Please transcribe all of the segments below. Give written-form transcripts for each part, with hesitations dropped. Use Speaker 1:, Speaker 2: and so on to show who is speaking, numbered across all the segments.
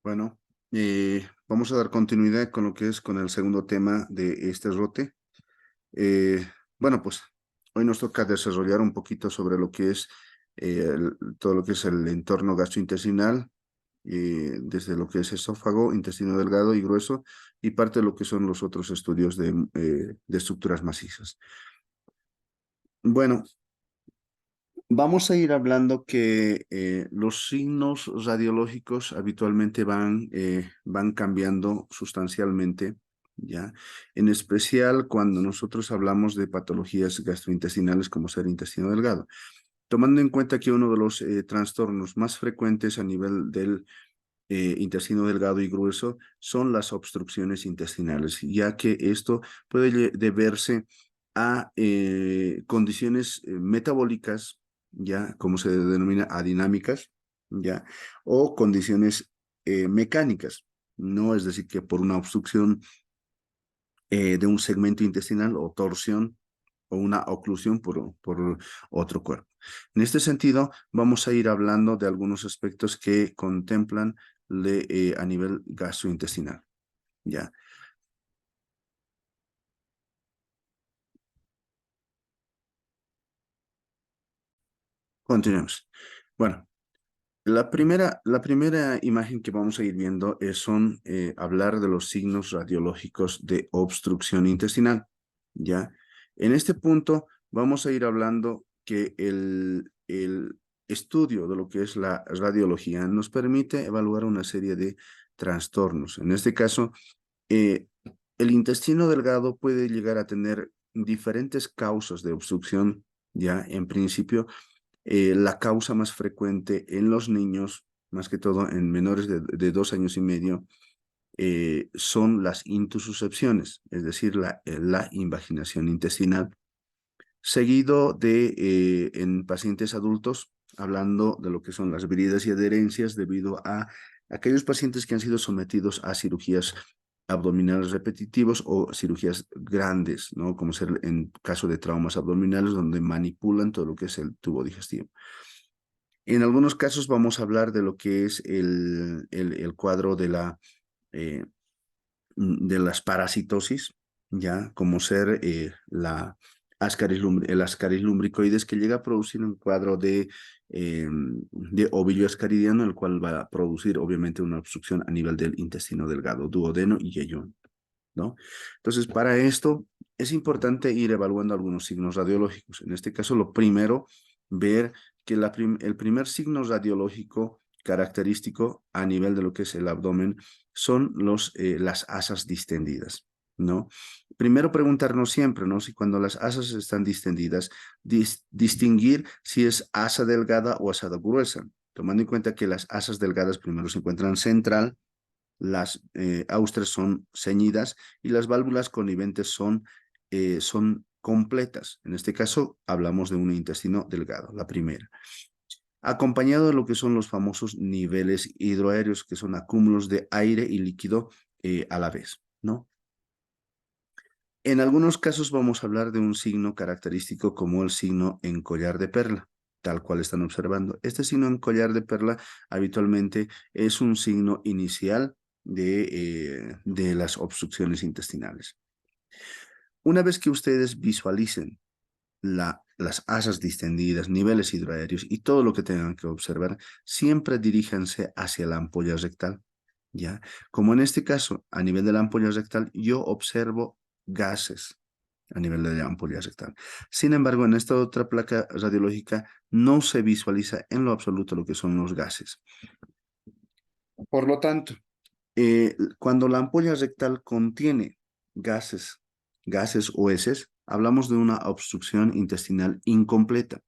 Speaker 1: Bueno, vamos a dar continuidad con lo que es con el segundo tema de este rote. Eh, bueno, pues hoy nos toca desarrollar un poquito sobre lo que es todo lo que es el entorno gastrointestinal, desde lo que es esófago, intestino delgado y grueso, y parte de lo que son los otros estudios de estructuras macizas. Bueno, vamos a ir hablando que los signos radiológicos habitualmente van cambiando sustancialmente, ¿ya? En especial cuando nosotros hablamos de patologías gastrointestinales como ser intestino delgado. Tomando en cuenta que uno de los trastornos más frecuentes a nivel del intestino delgado y grueso son las obstrucciones intestinales, ya que esto puede deberse a condiciones metabólicas, ya como se denomina adinámicas, ya, o condiciones mecánicas, no es decir, que por una obstrucción de un segmento intestinal o torsión o una oclusión por otro cuerpo. En este sentido, vamos a ir hablando de algunos aspectos que contemplan a nivel gastrointestinal. ¿Ya? Continuemos. Bueno, la primera imagen que vamos a ir viendo son hablar de los signos radiológicos de obstrucción intestinal. ¿Ya? En este punto vamos a ir hablando que el estudio de lo que es la radiología nos permite evaluar una serie de trastornos. En este caso, eh, el intestino delgado puede llegar a tener diferentes causas de obstrucción. Ya, en principio, la causa más frecuente en los niños, más que todo en menores de 2 años y medio, son las intususcepciones, es decir, la invaginación intestinal, seguido en pacientes adultos, hablando de lo que son las bridas y adherencias debido a aquellos pacientes que han sido sometidos a cirugías abdominales repetitivos o cirugías grandes, ¿no? Como ser en caso de traumas abdominales donde manipulan todo lo que es el tubo digestivo. En algunos casos vamos a hablar de lo que es el cuadro eh, de las parasitosis, ya como ser el Ascaris lumbricoides, que llega a producir un cuadro de ovillo ascaridiano, el cual va a producir obviamente una obstrucción a nivel del intestino delgado, duodeno y yeyón, ¿no? Entonces, para esto es importante ir evaluando algunos signos radiológicos. En este caso, lo primero, ver que el primer signo radiológico característico a nivel de lo que es el abdomen son las asas distendidas, ¿no? Primero preguntarnos siempre, ¿no? Si cuando las asas están distendidas, distinguir si es asa delgada o asa gruesa, tomando en cuenta que las asas delgadas primero se encuentran central, las austras son ceñidas y las válvulas coniventes son completas. En este caso, hablamos de un intestino delgado, la primera. Acompañado de lo que son los famosos niveles hidroaéreos, que son acúmulos de aire y líquido a la vez, ¿no? En algunos casos vamos a hablar de un signo característico como el signo en collar de perla, tal cual están observando. Este signo en collar de perla habitualmente es un signo inicial de las obstrucciones intestinales. Una vez que ustedes visualicen las asas distendidas, niveles hidroaéreos y todo lo que tengan que observar, siempre diríjanse hacia la ampolla rectal, ¿ya? Como en este caso, a nivel de la ampolla rectal, yo observo gases a nivel de la ampolla rectal. Sin embargo, en esta otra placa radiológica no se visualiza en lo absoluto lo que son los gases. Por lo tanto, cuando la ampolla rectal contiene gases, gases o heces, hablamos de una obstrucción intestinal incompleta.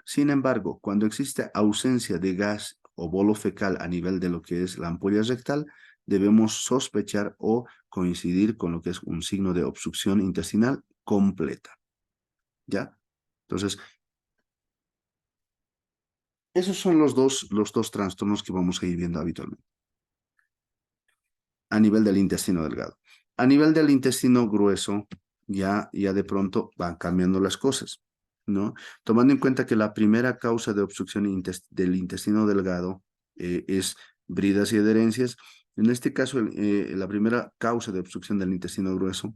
Speaker 1: Sin embargo, cuando existe ausencia de gas o bolo fecal a nivel de lo que es la ampolla rectal, debemos sospechar o coincidir con lo que es un signo de obstrucción intestinal completa. ¿Ya? Entonces, esos son los dos trastornos que vamos a ir viendo habitualmente a nivel del intestino delgado. A nivel del intestino grueso, ya de pronto van cambiando las cosas, ¿no? Tomando en cuenta que la primera causa de obstrucción del intestino delgado es bridas y adherencias. En este caso, la primera causa de obstrucción del intestino grueso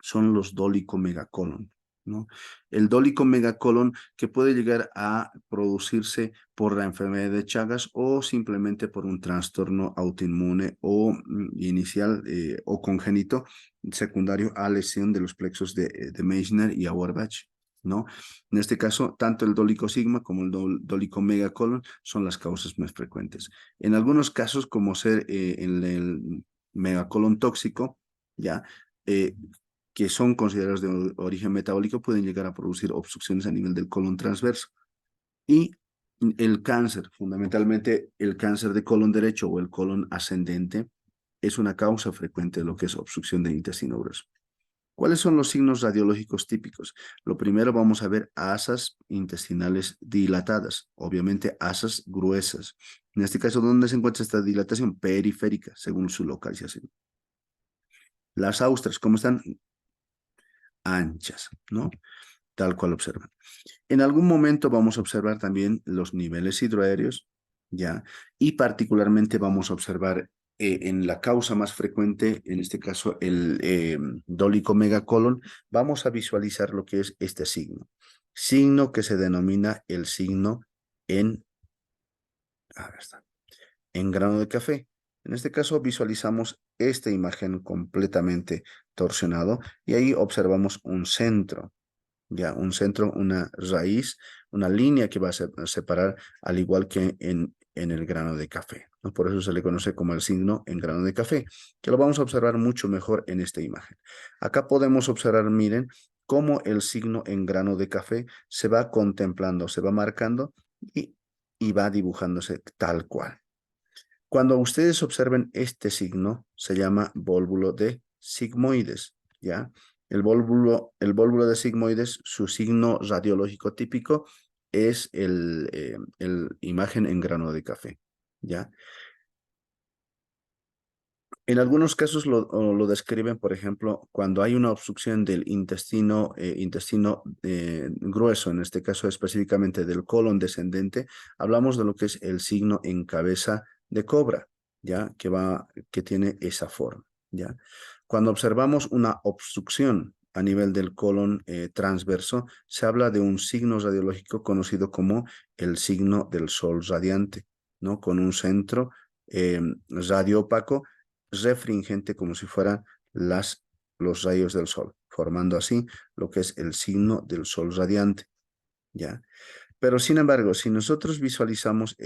Speaker 1: son los dolicomegacolon, ¿no? El dolicomegacolon que puede llegar a producirse por la enfermedad de Chagas o simplemente por un trastorno autoinmune o inicial o congénito secundario a lesión de los plexos de Meissner y Auerbach, ¿no? En este caso, tanto el dolicosigma como el dolicomegacolon son las causas más frecuentes. En algunos casos, como ser el megacolon tóxico, ya, que son considerados de origen metabólico, pueden llegar a producir obstrucciones a nivel del colon transverso. Y el cáncer, fundamentalmente el cáncer de colon derecho o el colon ascendente, es una causa frecuente de lo que es obstrucción del intestino grueso. ¿Cuáles son los signos radiológicos típicos? Lo primero, vamos a ver asas intestinales dilatadas, obviamente asas gruesas. En este caso, ¿dónde se encuentra esta dilatación? Periférica, según su localización. Las austras, ¿cómo están? Anchas, ¿no? Tal cual observan. En algún momento vamos a observar también los niveles hidroaéreos, ¿ya? Y particularmente vamos a observar en la causa más frecuente, en este caso el dolicomegacolon, vamos a visualizar lo que es este signo que se denomina el signo en, a ver, está, en grano de café. En este caso visualizamos esta imagen completamente torsionado y ahí observamos un centro, ya, un centro, una raíz, una línea que va a separar, al igual que en el grano de café, ¿no? Por eso se le conoce como el signo en grano de café, que lo vamos a observar mucho mejor en esta imagen. Acá podemos observar, miren, cómo el signo en grano de café se va contemplando, se va marcando y va dibujándose tal cual. Cuando ustedes observen este signo, se llama vólvulo de sigmoides, ¿ya? El vólvulo de sigmoides, su signo radiológico típico es el imagen en grano de café, ¿ya? En algunos casos lo describen, por ejemplo, cuando hay una obstrucción del intestino grueso, en este caso específicamente del colon descendente, hablamos de lo que es el signo en cabeza de cobra, ¿ya? Que tiene esa forma, ¿ya? Cuando observamos una obstrucción a nivel del colon transverso, se habla de un signo radiológico conocido como el signo del sol radiante, ¿no? Con un centro radiópaco refringente como si fueran los rayos del sol, formando así lo que es el signo del sol radiante, ¿ya? Pero sin embargo, si nosotros visualizamos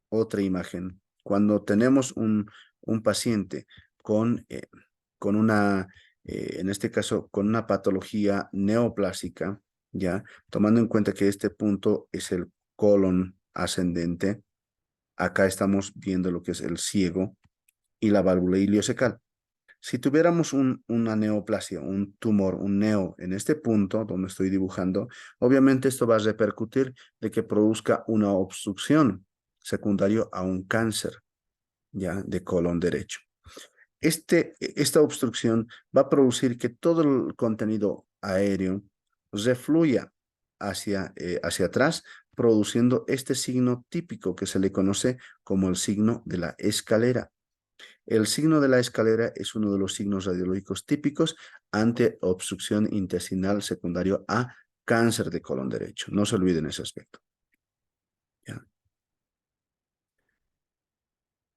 Speaker 1: otra imagen, cuando tenemos un paciente con una, en este caso, con una patología neoplásica, ¿ya? Tomando en cuenta que este punto es el colon ascendente, acá estamos viendo lo que es el ciego, y la válvula iliocecal. Si tuviéramos una neoplasia, un tumor, un neo en este punto donde estoy dibujando, obviamente esto va a repercutir de que produzca una obstrucción secundaria a un cáncer, ya, de colon derecho. Esta obstrucción va a producir que todo el contenido aéreo refluya hacia atrás, produciendo este signo típico que se le conoce como el signo de la escalera. El signo de la escalera es uno de los signos radiológicos típicos ante obstrucción intestinal secundario a cáncer de colon derecho. No se olviden ese aspecto. ¿Ya?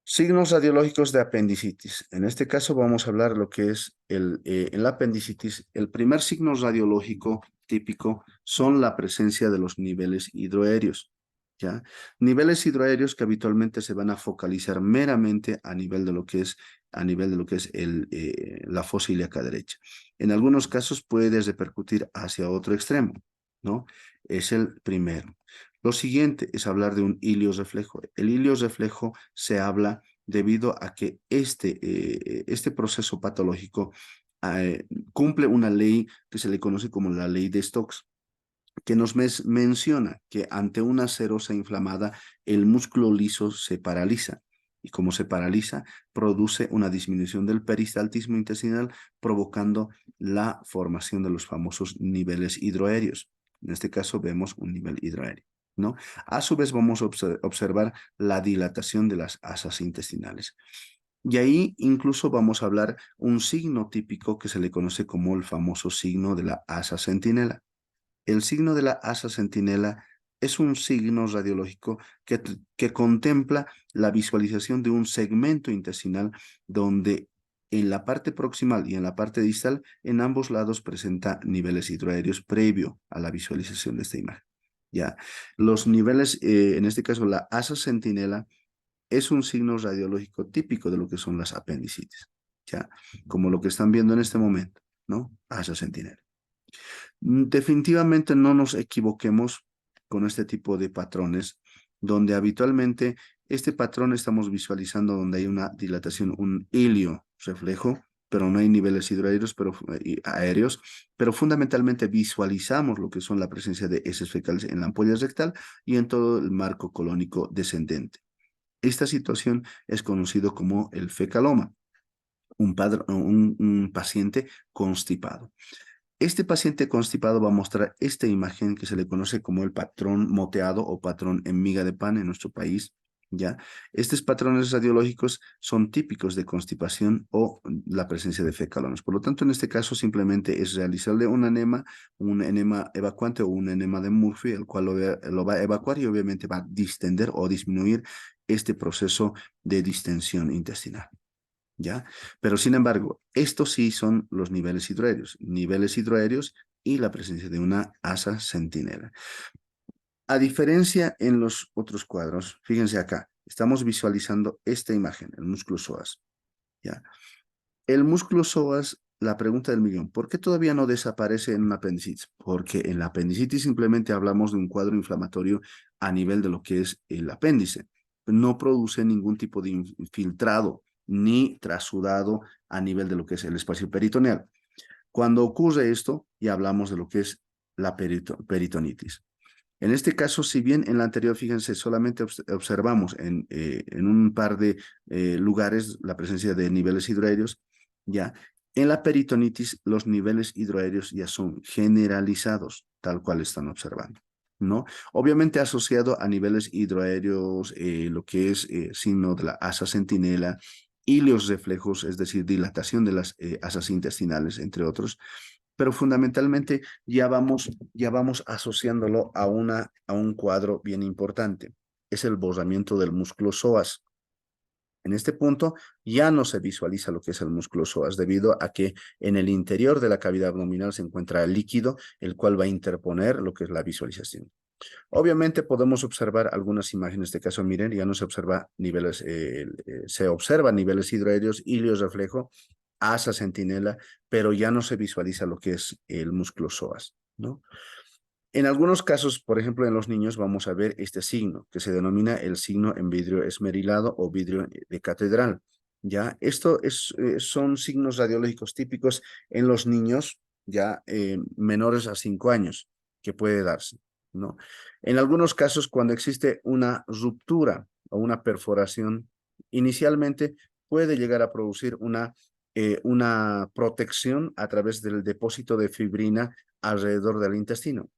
Speaker 1: Signos radiológicos de apendicitis. En este caso vamos a hablar lo que es en la apendicitis. El primer signo radiológico típico son la presencia de los niveles hidroaéreos. ¿Ya? Niveles hidroaéreos que habitualmente se van a focalizar meramente a nivel de lo que es, la fosa ilíaca derecha. En algunos casos puede repercutir hacia otro extremo, ¿no? Es el primero. Lo siguiente es hablar de un iliorreflejo. El iliorreflejo se habla debido a que este proceso patológico cumple una ley que se le conoce como la ley de Stokes, que nos menciona que ante una serosa inflamada, el músculo liso se paraliza. Y como se paraliza, produce una disminución del peristaltismo intestinal, provocando la formación de los famosos niveles hidroaéreos. En este caso vemos un nivel hidroaéreo. ¿no? A su vez vamos a observar la dilatación de las asas intestinales. Y ahí incluso vamos a hablar un signo típico que se le conoce como el famoso signo de la asa centinela. El signo de la asa centinela es un signo radiológico que contempla la visualización de un segmento intestinal donde en la parte proximal y en la parte distal, en ambos lados presenta niveles hidroaéreos previo a la visualización de esta imagen. Ya, los niveles, en este caso la asa centinela, es un signo radiológico típico de lo que son las apendicitis, ya, como lo que están viendo en este momento, ¿no? Asa centinela. Definitivamente no nos equivoquemos con este tipo de patrones, donde habitualmente este patrón estamos visualizando donde hay una dilatación, un hilio reflejo, pero no hay niveles hidroaéreos, aéreos, pero fundamentalmente visualizamos lo que son la presencia de heces fecales en la ampolla rectal y en todo el marco colónico descendente. Esta situación es conocido como el fecaloma, un paciente constipado. Este paciente constipado va a mostrar esta imagen que se le conoce como el patrón moteado o patrón en miga de pan en nuestro país, ¿ya? Estos patrones radiológicos son típicos de constipación o la presencia de fecalones. Por lo tanto, en este caso simplemente es realizarle un enema evacuante o un enema de Murphy, el cual lo va a evacuar y obviamente va a distender o disminuir este proceso de distensión intestinal. ¿Ya? Pero sin embargo, estos sí son los niveles hidroaéreos y la presencia de una asa centinela. A diferencia en los otros cuadros, fíjense acá, estamos visualizando esta imagen, el músculo psoas, ¿ya? El músculo psoas, la pregunta del millón, ¿por qué todavía no desaparece en una apendicitis? Porque en la apendicitis simplemente hablamos de un cuadro inflamatorio a nivel de lo que es el apéndice. No produce ningún tipo de infiltrado ni trasudado a nivel de lo que es el espacio peritoneal. Cuando ocurre esto, ya hablamos de lo que es la peritonitis. En este caso, si bien en la anterior, fíjense, solamente observamos en un par de lugares la presencia de niveles hidroaéreos, ya en la peritonitis los niveles hidroaéreos ya son generalizados, tal cual están observando, ¿no? Obviamente asociado a niveles hidroaéreos, lo que es signo de la asa centinela, hilios reflejos, es decir, dilatación de las asas intestinales, entre otros, pero fundamentalmente ya vamos asociándolo a un cuadro bien importante. Es el borramiento del músculo psoas. En este punto ya no se visualiza lo que es el músculo psoas debido a que en el interior de la cavidad abdominal se encuentra el líquido, el cual va a interponer lo que es la visualización. Obviamente podemos observar algunas imágenes de caso, miren, ya no se observa niveles, se observan niveles hidroaéreos, hilios reflejo, asa centinela, pero ya no se visualiza lo que es el músculo psoas, ¿no? En algunos casos, por ejemplo, en los niños vamos a ver este signo que se denomina el signo en vidrio esmerilado o vidrio de catedral. Ya, son signos radiológicos típicos en los niños ya menores a 5 años que puede darse, ¿no? En algunos casos, cuando existe una ruptura o una perforación, inicialmente puede llegar a producir una protección a través del depósito de fibrina alrededor del intestino.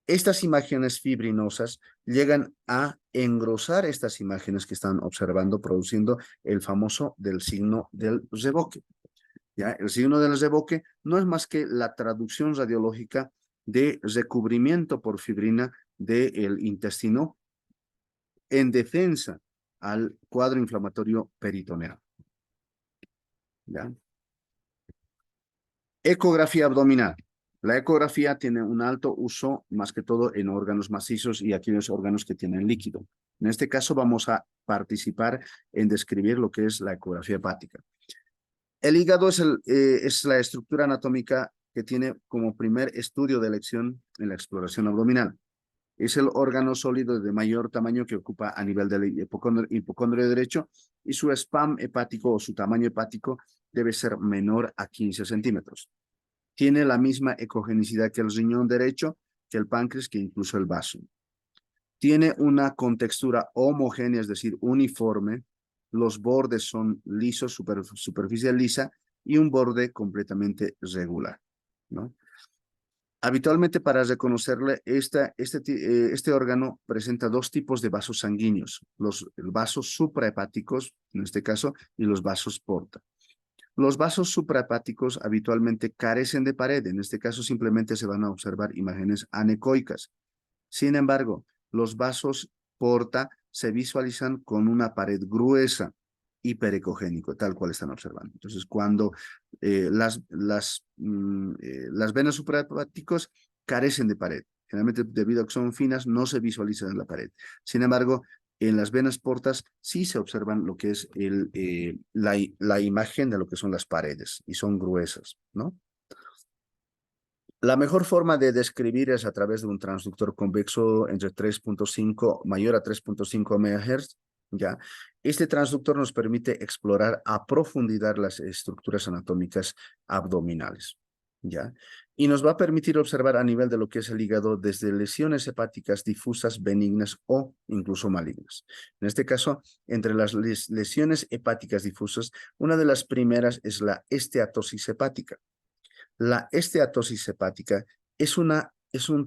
Speaker 1: Estas imágenes fibrinosas llegan a engrosar estas imágenes que están observando, produciendo el famoso del signo del reboque. ¿Ya? El signo del reboque no es más que la traducción radiológica de recubrimiento por fibrina del intestino en defensa al cuadro inflamatorio peritoneal. ¿Ya? Ecografía abdominal. La ecografía tiene un alto uso más que todo en órganos macizos y aquellos órganos que tienen líquido. En este caso vamos a participar en describir lo que es la ecografía hepática. El hígado es la estructura anatómica que tiene como primer estudio de elección en la exploración abdominal. Es el órgano sólido de mayor tamaño que ocupa a nivel del hipocondrio derecho y su spam hepático o su tamaño hepático debe ser menor a 15 centímetros. Tiene la misma ecogenicidad que el riñón derecho, que el páncreas, que incluso el vaso. Tiene una contextura homogénea, es decir, uniforme. Los bordes son lisos, superficie lisa y un borde completamente regular, ¿no? Habitualmente para reconocerle, este órgano presenta dos tipos de vasos sanguíneos, los vasos suprahepáticos, en este caso, y los vasos porta. Los vasos suprahepáticos habitualmente carecen de pared, en este caso simplemente se van a observar imágenes anecoicas. Sin embargo, los vasos porta se visualizan con una pared gruesa, hiperecogénico, tal cual están observando. Entonces, cuando las venas suprahepáticos carecen de pared, generalmente debido a que son finas, no se visualizan en la pared. Sin embargo, en las venas portas sí se observan lo que es la imagen de lo que son las paredes y son gruesas, ¿no? La mejor forma de describir es a través de un transductor convexo entre 3.5 mayor a 3.5 MHz, ¿ya? Este transductor nos permite explorar a profundidad las estructuras anatómicas abdominales, ¿ya? Y nos va a permitir observar a nivel de lo que es el hígado desde lesiones hepáticas difusas, benignas o incluso malignas. En este caso, entre las lesiones hepáticas difusas, una de las primeras es la esteatosis hepática. La esteatosis hepática es un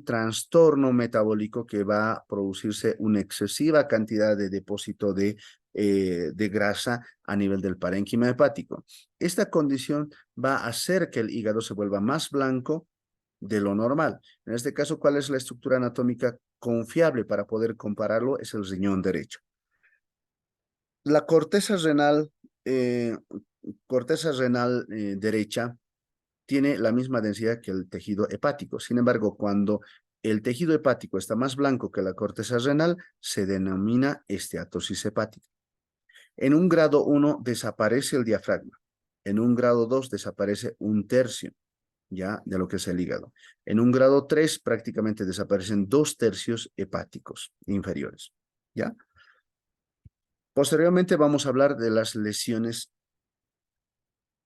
Speaker 1: trastorno metabólico que va a producirse una excesiva cantidad de depósito de grasa a nivel del parénquima hepático. Esta condición va a hacer que el hígado se vuelva más blanco de lo normal. En este caso, ¿cuál es la estructura anatómica confiable para poder compararlo? Es el riñón derecho. La corteza renal derecha tiene la misma densidad que el tejido hepático. Sin embargo, cuando el tejido hepático está más blanco que la corteza renal, se denomina esteatosis hepática. En un grado 1 desaparece el diafragma. En un grado 2 desaparece un tercio, ya, de lo que es el hígado. En un grado 3 prácticamente desaparecen 2/3 hepáticos inferiores, ¿ya? Posteriormente vamos a hablar de las lesiones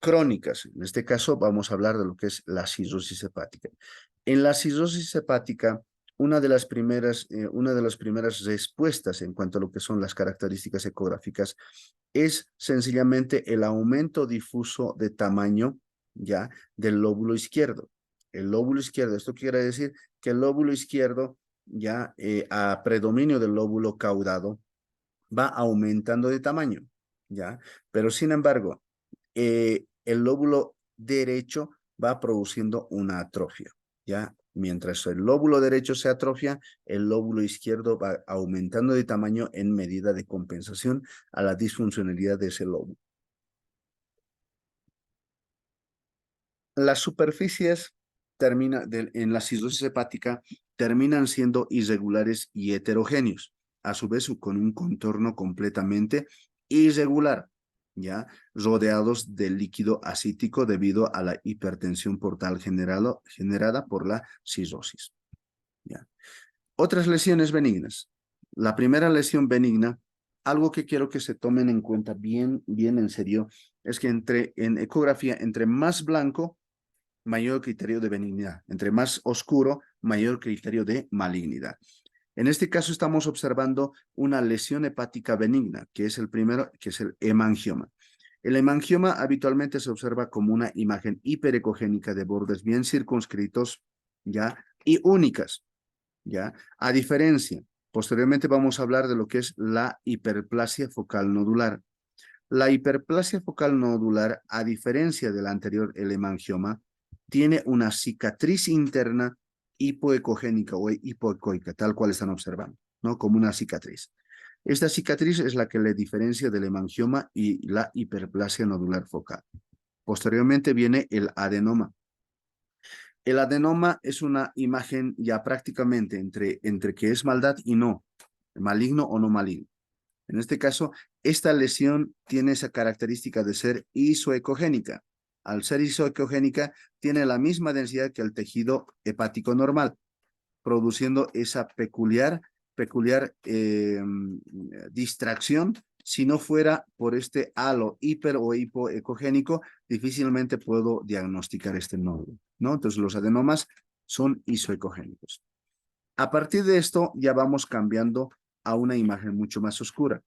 Speaker 1: crónicas. En este caso vamos a hablar de lo que es la cirrosis hepática. En la cirrosis hepática, una de las primeras respuestas en cuanto a lo que son las características ecográficas es sencillamente el aumento difuso de tamaño ya del lóbulo izquierdo. El lóbulo izquierdo, esto quiere decir que el lóbulo izquierdo ya a predominio del lóbulo caudado va aumentando de tamaño, ya, pero sin embargo el lóbulo derecho va produciendo una atrofia, ¿ya? Mientras el lóbulo derecho se atrofia, el lóbulo izquierdo va aumentando de tamaño en medida de compensación a la disfuncionalidad de ese lóbulo. Las superficies en la cirrosis hepática terminan siendo irregulares y heterogéneos, a su vez con un contorno completamente irregular, ¿ya? Rodeados de líquido acítico debido a la hipertensión portal generada por la cirrosis, ¿ya? Otras lesiones benignas. La primera lesión benigna, algo que quiero que se tomen en cuenta bien en serio, es que en ecografía, entre más blanco, mayor criterio de benignidad. Entre más oscuro, mayor criterio de malignidad. En este caso estamos observando una lesión hepática benigna, que es el primero, que es el hemangioma. El hemangioma habitualmente se observa como una imagen hiperecogénica de bordes bien circunscritos, ¿ya? Y únicas, ¿ya? A diferencia, posteriormente vamos a hablar de lo que es la hiperplasia focal nodular. La hiperplasia focal nodular, a diferencia del anterior, el hemangioma, tiene una cicatriz interna hipoecogénica o hipoecoica, tal cual están observando, ¿no? Como una cicatriz. Esta cicatriz es la que le diferencia del hemangioma y la hiperplasia nodular focal. Posteriormente viene el adenoma. El adenoma es una imagen ya prácticamente entre que es maldad y no, maligno o no maligno. En este caso, esta lesión tiene esa característica de ser isoecogénica. Al ser isoecogénica, tiene la misma densidad que el tejido hepático normal, produciendo esa peculiar distracción. Si no fuera por este halo hiper o hipoecogénico, difícilmente puedo diagnosticar este nódulo, ¿no? Entonces, los adenomas son isoecogénicos. A partir de esto, ya vamos cambiando a una imagen mucho más oscura.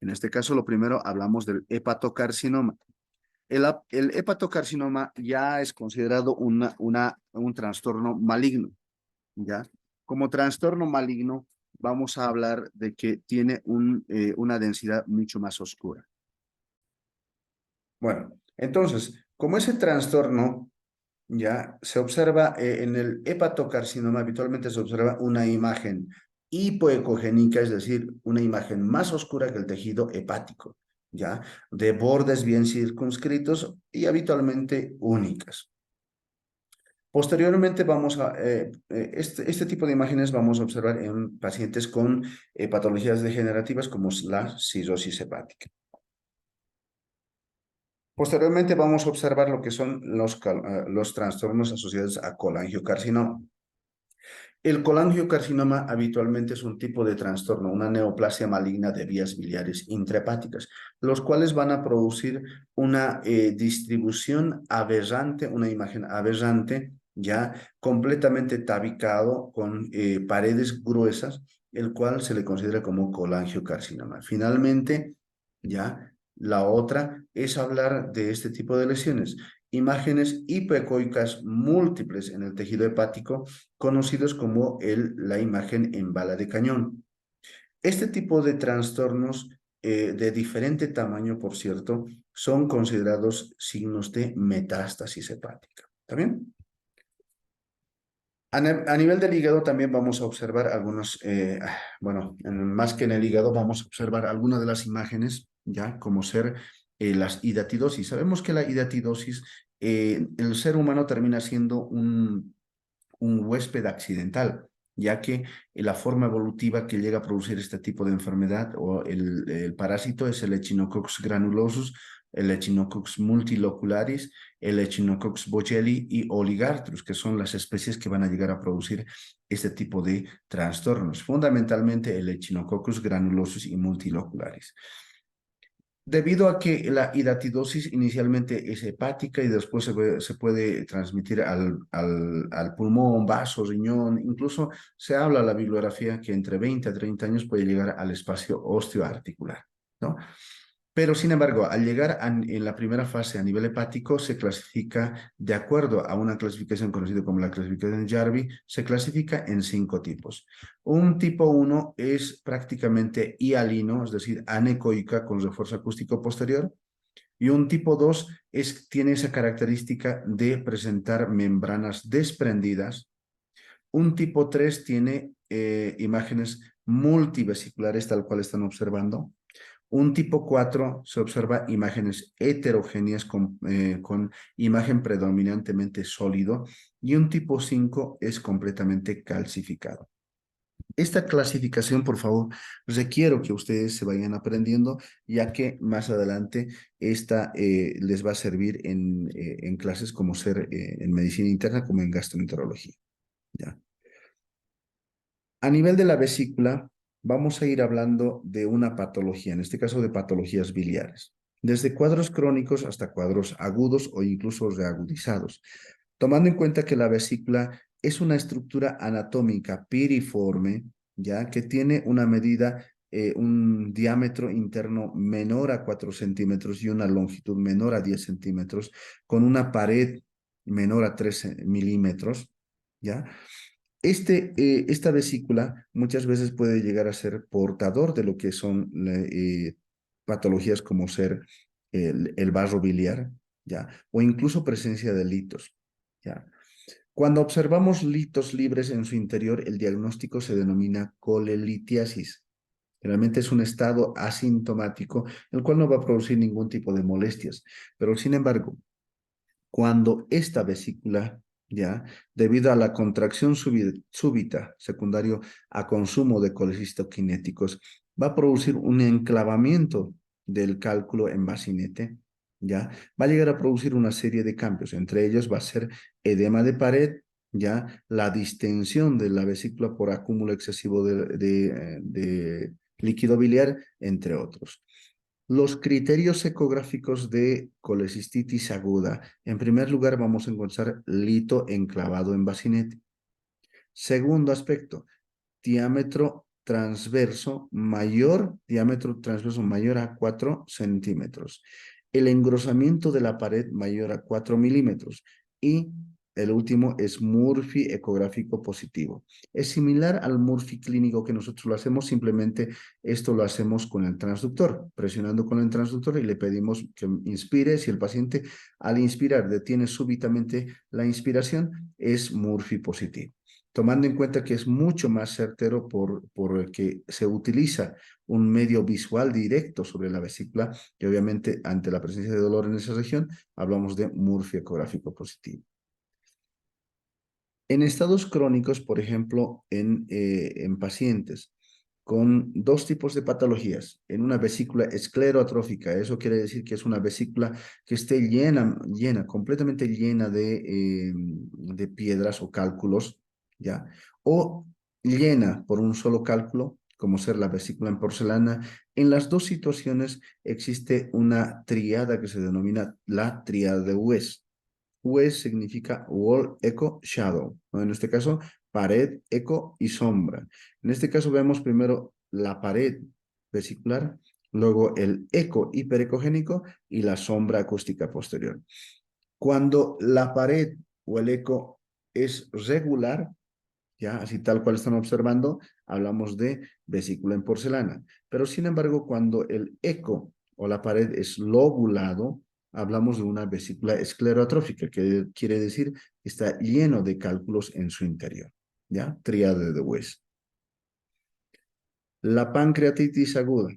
Speaker 1: En este caso, lo primero hablamos del hepatocarcinoma. El hepatocarcinoma ya es considerado un trastorno maligno, ¿ya? Como trastorno maligno, vamos a hablar de que tiene una densidad mucho más oscura. Bueno, entonces, como ese trastorno ya se observa en el hepatocarcinoma, habitualmente se observa una imagen hipoecogénica, es decir, una imagen más oscura que el tejido hepático, ya, de bordes bien circunscritos y habitualmente únicas. Posteriormente este tipo de imágenes vamos a observar en pacientes con patologías degenerativas como la cirrosis hepática. Posteriormente vamos a observar lo que son los trastornos asociados a colangiocarcinoma. El colangiocarcinoma habitualmente es un tipo de trastorno, una neoplasia maligna de vías biliares intrahepáticas, los cuales van a producir una distribución aberrante, una imagen aberrante, ya completamente tabicado con paredes gruesas, el cual se le considera como colangiocarcinoma. Finalmente, ya la otra es hablar de este tipo de lesiones, imágenes hipoecoicas múltiples en el tejido hepático, conocidos como la imagen en bala de cañón. Este tipo de trastornos de diferente tamaño, por cierto, son considerados signos de metástasis hepática. ¿Está bien? A nivel del hígado también vamos a observar algunos, bueno, más que en el hígado, vamos a observar algunas de las imágenes, ya, como ser las hidatidosis. Sabemos que la hidatidosis, el ser humano termina siendo un huésped accidental, ya que la forma evolutiva que llega a producir este tipo de enfermedad o el parásito es el Echinococcus granulosus, el Echinococcus multilocularis, el Echinococcus bocelli y Oligartrus, que son las especies que van a llegar a producir este tipo de trastornos, fundamentalmente el Echinococcus granulosus y multilocularis. Debido a que la hidatidosis inicialmente es hepática y después se puede transmitir al pulmón, vaso, riñón, incluso se habla en la bibliografía que entre 20 a 30 años puede llegar al espacio osteoarticular, ¿no? Pero, sin embargo, al llegar en la primera fase a nivel hepático, se clasifica de acuerdo a una clasificación conocida como la clasificación de Jarvie, se clasifica en 5 tipos. Un tipo 1 es prácticamente hialino, es decir, anecoica con refuerzo acústico posterior. Y un tipo 2 tiene esa característica de presentar membranas desprendidas. Un tipo 3 tiene imágenes multivesiculares, tal cual están observando. Un tipo 4 se observa imágenes heterogéneas con imagen predominantemente sólido y un tipo 5 es completamente calcificado. Esta clasificación, por favor, requiero que ustedes se vayan aprendiendo, ya que más adelante esta les va a servir en clases como ser en medicina interna, como en gastroenterología. ¿Ya? A nivel de la vesícula, vamos a ir hablando de una patología, en este caso de patologías biliares, desde cuadros crónicos hasta cuadros agudos o incluso reagudizados, tomando en cuenta que la vesícula es una estructura anatómica piriforme, ya que tiene una medida, un diámetro interno menor a 4 centímetros y una longitud menor a 10 centímetros, con una pared menor a 3 milímetros, ¿ya? Esta vesícula muchas veces puede llegar a ser portador de lo que son patologías como ser el vaso biliar, ¿ya? O incluso presencia de litos, ¿ya? Cuando observamos litos libres en su interior, el diagnóstico se denomina colelitiasis. Realmente es un estado asintomático, el cual no va a producir ningún tipo de molestias, pero sin embargo, cuando esta vesícula, ya, debido a la contracción súbita, secundario a consumo de colecistoquinéticos, va a producir un enclavamiento del cálculo en bacinete, ya, va a llegar a producir una serie de cambios. Entre ellos va a ser edema de pared, ya, la distensión de la vesícula por acúmulo excesivo de líquido biliar, entre otros. Los criterios ecográficos de colecistitis aguda. En primer lugar, vamos a encontrar lito enclavado en bacinete. Segundo aspecto, diámetro transverso mayor a 4 centímetros. el engrosamiento de la pared mayor a 4 milímetros y el último es Murphy ecográfico positivo. Es similar al Murphy clínico que nosotros lo hacemos, simplemente esto lo hacemos con el transductor, presionando con el transductor y le pedimos que inspire. Si el paciente al inspirar detiene súbitamente la inspiración, es Murphy positivo. Tomando en cuenta que es mucho más certero por el que se utiliza un medio visual directo sobre la vesícula, y obviamente ante la presencia de dolor en esa región, hablamos de Murphy ecográfico positivo. En estados crónicos, por ejemplo, en pacientes con dos tipos de patologías, en una vesícula escleroatrófica, eso quiere decir que es una vesícula que esté completamente llena de piedras o cálculos, ¿ya? O llena por un solo cálculo, como ser la vesícula en porcelana. En las dos situaciones existe una triada que se denomina la triada de West. WES significa wall, echo, shadow, ¿no? En este caso, pared, eco y sombra. En este caso vemos primero la pared vesicular, luego el eco hiperecogénico y la sombra acústica posterior. Cuando la pared o el eco es regular, ya así tal cual están observando, hablamos de vesícula en porcelana. Pero sin embargo, cuando el eco o la pared es lobulado, hablamos de una vesícula esclerotrófica, que quiere decir que está lleno de cálculos en su interior. ¿Ya? Tríade de West. La pancreatitis aguda.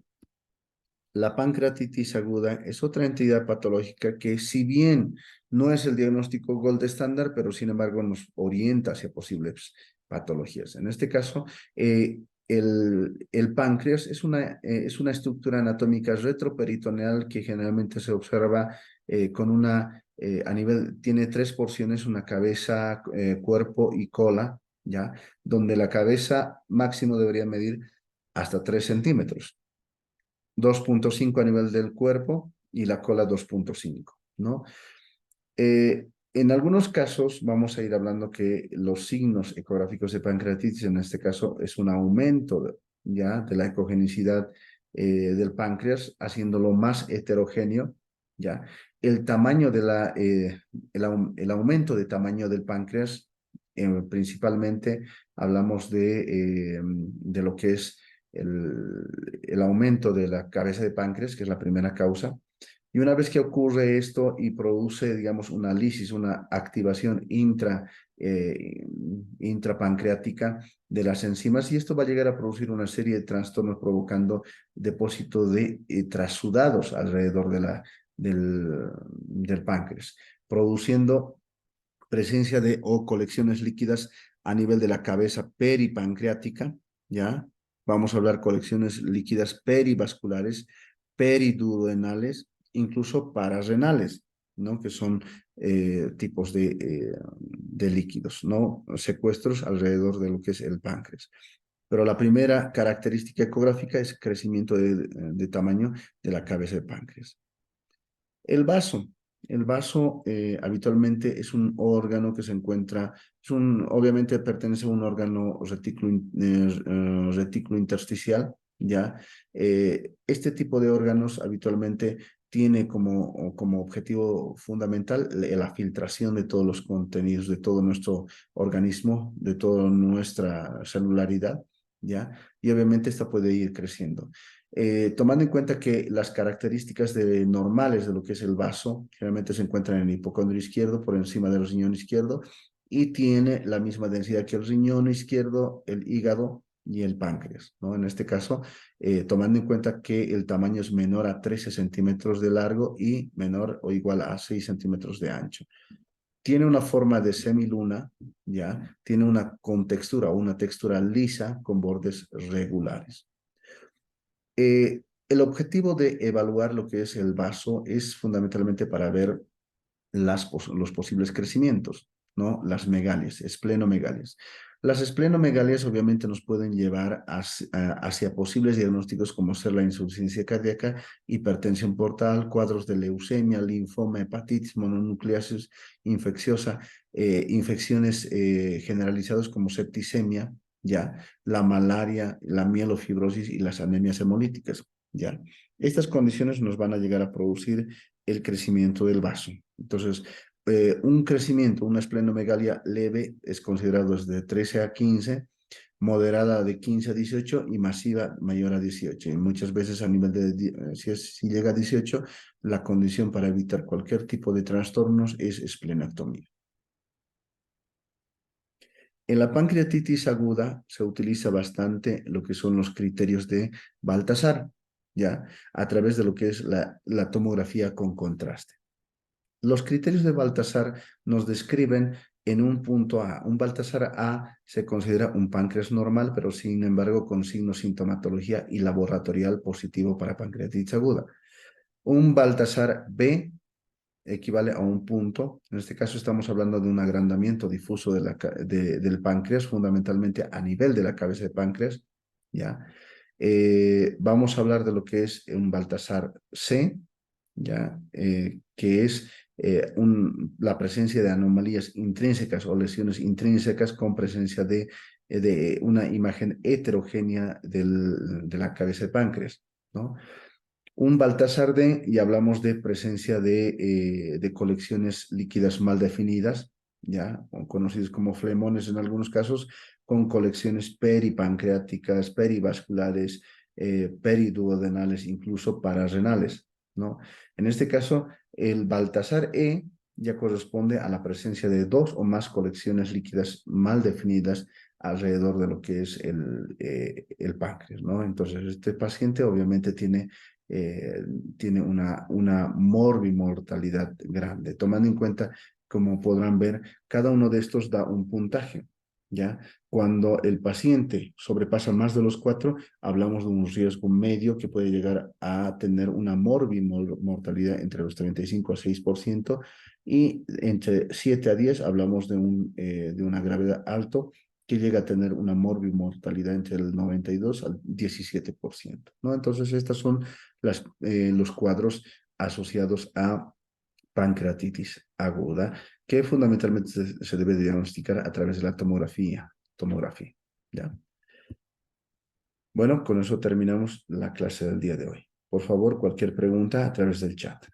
Speaker 1: La pancreatitis aguda es otra entidad patológica que, si bien no es el diagnóstico gold estándar, pero sin embargo nos orienta hacia posibles patologías. En este caso, el páncreas es una estructura anatómica retroperitoneal que generalmente se observa con a nivel, tiene tres porciones, una cabeza, cuerpo y cola, ¿ya? Donde la cabeza máximo debería medir hasta 3 centímetros. 2.5 a nivel del cuerpo y la cola 2.5, ¿no? En algunos casos vamos a ir hablando que los signos ecográficos de pancreatitis, en este caso, es un aumento ya de la ecogenicidad del páncreas, haciéndolo más heterogéneo, ya. El tamaño el aumento de tamaño del páncreas, principalmente hablamos de lo que es el aumento de la cabeza de páncreas, que es la primera causa. Y una vez que ocurre esto y produce, digamos, una lisis, una activación intrapancreática de las enzimas, y esto va a llegar a producir una serie de trastornos provocando depósito de trasudados alrededor del páncreas, produciendo presencia de o colecciones líquidas a nivel de la cabeza peripancreática, ¿ya? Vamos a hablar colecciones líquidas perivasculares, periduodenales, incluso pararrenales, ¿no? Que son tipos de líquidos, ¿no? Secuestros alrededor de lo que es el páncreas. Pero la primera característica ecográfica es crecimiento de tamaño de la cabeza de páncreas. El vaso. El vaso habitualmente es un órgano que se encuentra, obviamente pertenece a un órgano retículo intersticial, ¿ya? Este tipo de órganos habitualmente tiene como objetivo fundamental la filtración de todos los contenidos, de todo nuestro organismo, de toda nuestra celularidad, ¿ya? Y obviamente esta puede ir creciendo. Tomando en cuenta que las características normales de lo que es el vaso generalmente se encuentran en el hipocondrio izquierdo por encima del riñón izquierdo y tiene la misma densidad que el riñón izquierdo, el hígado y el páncreas, ¿no? En este caso, tomando en cuenta que el tamaño es menor a 13 centímetros de largo y menor o igual a 6 centímetros de ancho. Tiene una forma de semiluna, ¿ya? Tiene una contextura, una textura lisa con bordes regulares. El objetivo de evaluar lo que es el vaso es fundamentalmente para ver los posibles crecimientos, ¿no? Las megalias, esplenomegalias. Las esplenomegalias obviamente nos pueden llevar hacia posibles diagnósticos como ser la insuficiencia cardíaca, hipertensión portal, cuadros de leucemia, linfoma, hepatitis, mononucleosis infecciosa, infecciones generalizadas como septicemia, ya, la malaria, la mielofibrosis y las anemias hemolíticas. ¿ya? Estas condiciones nos van a llegar a producir el crecimiento del vaso. Entonces, un crecimiento, una esplenomegalia leve es considerado desde 13 a 15, moderada de 15 a 18 y masiva mayor a 18. Y muchas veces a nivel de, si llega a 18, la condición para evitar cualquier tipo de trastornos es esplenectomía. En la pancreatitis aguda se utiliza bastante lo que son los criterios de Baltasar, ¿ya? A través de lo que es la tomografía con contraste. Los criterios de Baltasar nos describen en un punto A. Un Baltasar A se considera un páncreas normal, pero sin embargo con signo sintomatología y laboratorial positivo para pancreatitis aguda. Un Baltasar B equivale a un punto. En este caso estamos hablando de un agrandamiento difuso del páncreas, fundamentalmente a nivel de la cabeza de páncreas, ¿ya? Vamos a hablar de lo que es un Baltasar C, ¿ya? Que es la presencia de anomalías intrínsecas o lesiones intrínsecas con presencia de una imagen heterogénea de la cabeza de páncreas, ¿no? Un Baltasar D, y hablamos de presencia de colecciones líquidas mal definidas, ya, conocidos como flemones en algunos casos, con colecciones peripancreáticas, perivasculares, periduodenales, incluso pararrenales, ¿no? En este caso, el Baltasar E ya corresponde a la presencia de dos o más colecciones líquidas mal definidas alrededor de lo que es el páncreas, ¿no? Entonces, este paciente obviamente eh, tiene una morbimortalidad grande. Tomando en cuenta, como podrán ver, cada uno de estos da un puntaje, ¿ya? Cuando el paciente sobrepasa más de los 4, hablamos de un riesgo medio que puede llegar a tener una morbimortalidad entre los 35 a 6%, y entre 7 a 10 hablamos de una gravedad alto que llega a tener una morbimortalidad entre el 92 al 17%, ¿no? Entonces, estas son los cuadros asociados a pancreatitis aguda, que fundamentalmente se debe diagnosticar a través de la tomografía, ¿ya? Bueno, con eso terminamos la clase del día de hoy. Por favor, cualquier pregunta a través del chat.